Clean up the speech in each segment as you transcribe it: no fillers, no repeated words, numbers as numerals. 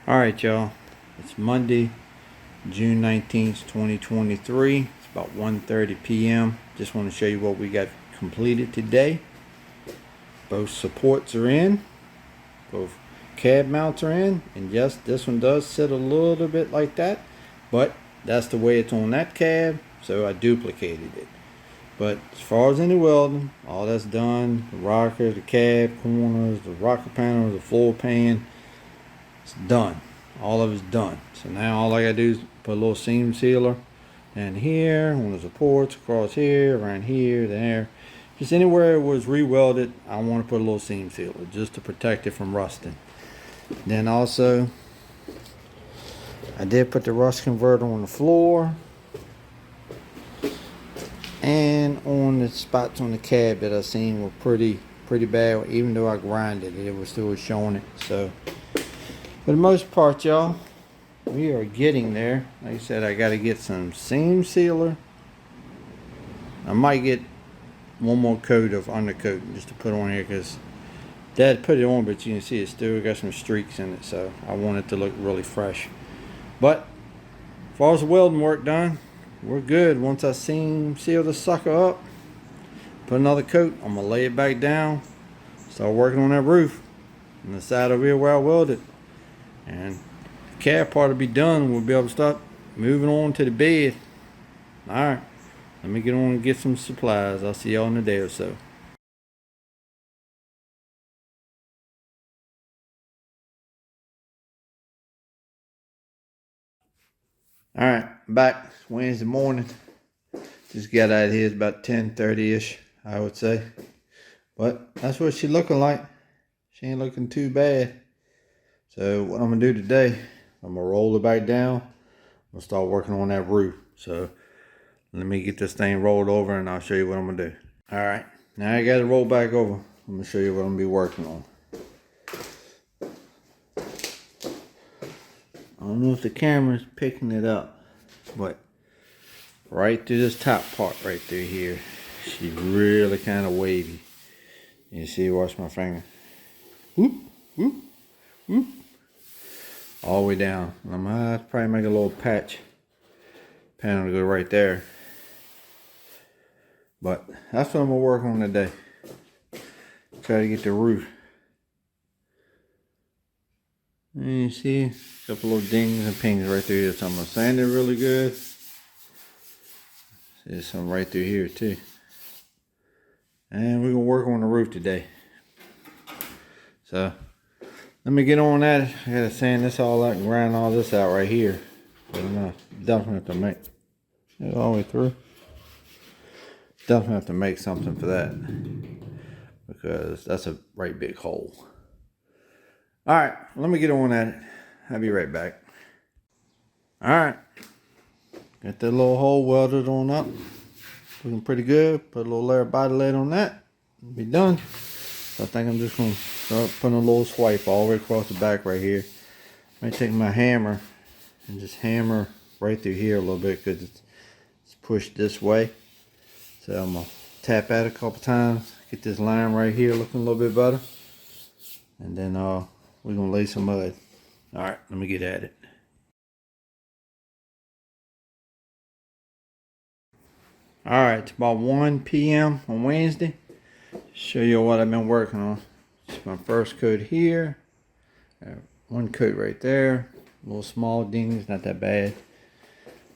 Alright, y'all. It's Monday, June 19th, 2023. It's about 1:30 p.m. Just want to show you what we got completed today. Both supports are in. Both cab mounts are in. And yes, this one does sit a little bit like that. But that's the way it's on that cab. So I duplicated it. But as far as any welding, all that's done. The rocker, the cab corners, the rocker panel, the floor pan. It's done. All of it's done. So now all I gotta do is put a little seam sealer in here, on the supports, across here, around here, there. Just anywhere it was re-welded, I want to put a little seam sealer just to protect it from rusting. Then also, I did put the rust converter on the floor and on the spots on the cab that I seen were pretty bad. Even though I grinded it, it was still showing it. So for the most part, y'all, we are getting there. Like I said, I got to get some seam sealer. I might get one more coat of undercoat just to put on here because Dad put it on, but you can see it still got some streaks in it. So I want it to look really fresh. But as far as the welding work done, we're good. Once I seam seal the sucker up, put another coat, I'm going to lay it back down, start working on that roof on the side over here where I welded. And the cab part will be done. We'll be able to start moving on to the bed. Alright, let me get on and get some supplies. I'll see y'all in a day or so. Alright, back. It's Wednesday morning. Just got out of here. It's about 10:30ish, I would say. But that's what she's looking like. She ain't looking too bad. So what I'm going to do today, I'm going to roll it back down. I'm going to start working on that roof. So let me get this thing rolled over and I'll show you what I'm going to do. Alright, now I got it rolled back over. I'm going to show you what I'm going to be working on. I don't know if the camera's picking it up, but right through this top part right through here, she's really kind of wavy. You see, watch my finger. Whoop, whoop, whoop. All the way down. I might probably make a little patch panel to go right there. But that's what I'm going to work on today. Try to get the roof. And you see a couple little dings and pings right through here. So I'm going to sand it really good. There's some right through here too. And we're going to work on the roof today. So let me get on that. I gotta sand this all out and grind all this out right here. But I'm gonna definitely have to make it all the way through. Definitely have to make something for that because that's a right big hole. Alright, let me get on at it. I'll be right back. Alright. Got that little hole welded on up. Looking pretty good. Put a little layer of body lead on that. Be done. So I think I'm just going to start putting a little swipe all the way across the back right here. I might take my hammer and just hammer right through here a little bit because it's pushed this way. So I'm going to tap at it a couple times. Get this line right here looking a little bit better. And then we're going to lay some mud. Alright, let me get at it. Alright, it's about 1 p.m. on Wednesday. Show you what I've been working on. It's my first coat here. One coat right there. Little small dings, not that bad.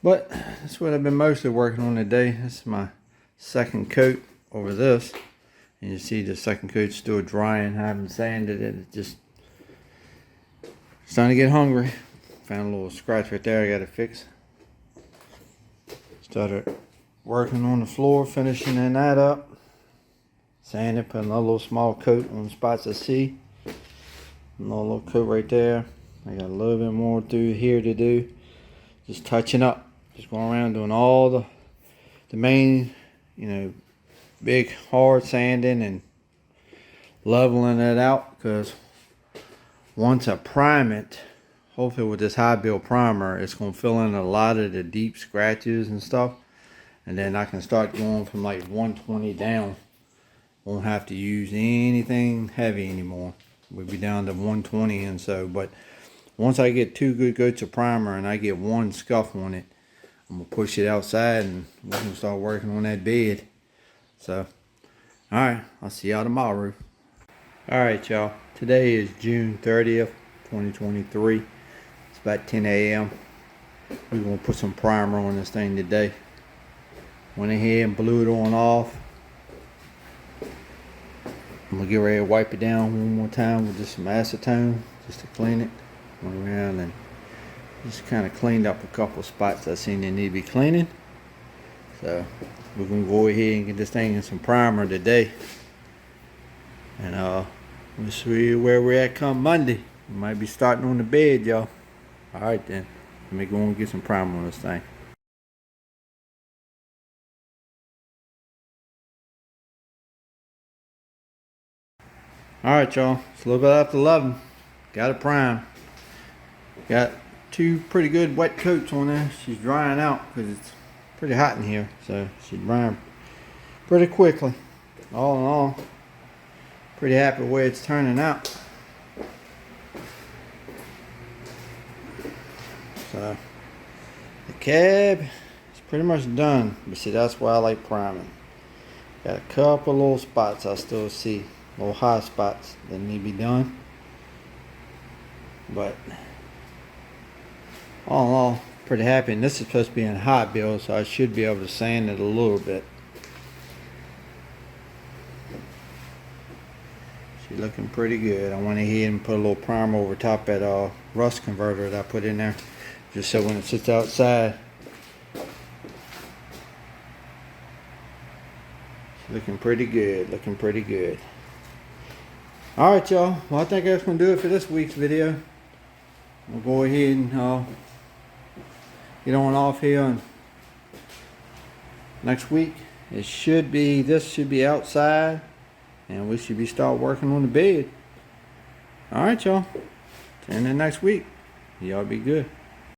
But that's what I've been mostly working on today. This is my second coat over this. And you see the second coat's still drying. I haven't sanded it. It's just starting to get hungry. Found a little scratch right there I gotta fix. Started working on the floor, finishing that up. Sand it, put another little small coat on the spots I see. Another little coat right there. I got a little bit more through here to do. Just touching up. Just going around doing all the main, big hard sanding and leveling it out. Because once I prime it, hopefully with this high build primer, it's going to fill in a lot of the deep scratches and stuff. And then I can start going from like 120 down. Won't have to use anything heavy anymore. We'll be down to 120 and so, but once I get 2 good coats of primer and I get 1 scuff on it, I'm gonna push it outside and we're gonna start working on that bed. So, alright, I'll see y'all tomorrow. Alright, y'all. Today is June 30th, 2023. It's about 10 a.m. We're gonna put some primer on this thing today. Went ahead and blew it on off. I'm gonna get ready to wipe it down one more time with just some acetone just to clean it. Went around and just kind of cleaned up a couple of spots I seen they need to be cleaning. So we're gonna go ahead and get this thing in some primer today. And we'll see where we're at come Monday. We might be starting on the bed, y'all. Alright then. Let me go and get some primer on this thing. Alright, y'all. It's a little bit after 11. Got it primed. Got 2 pretty good wet coats on there. She's drying out because it's pretty hot in here. So she's drying pretty quickly. All in all, pretty happy the way it's turning out. So the cab is pretty much done. But see, that's why I like priming. Got a couple little spots I still see. Little high spots that need to be done. But all in all, pretty happy. And this is supposed to be in hot build, so I should be able to sand it a little bit. She's looking pretty good. I went ahead and put a little primer over top that rust converter that I put in there, just so when it sits outside, she's looking pretty good. Looking pretty good. Alright, y'all. Well, I think that's going to do it for this week's video. We'll go ahead and get on off here. And next week, this should be outside. And we should be start working on the bed. Alright, y'all. Till next week. Y'all be good.